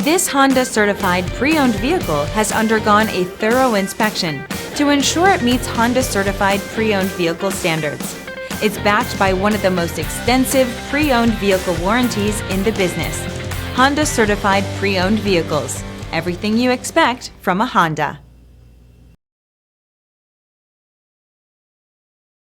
This Honda certified pre-owned vehicle has undergone a thorough inspection to ensure it meets Honda certified pre-owned vehicle standards. It's backed by one of the most extensive pre-owned vehicle warranties in the business. Honda certified pre-owned vehicles. Everything you expect from a Honda.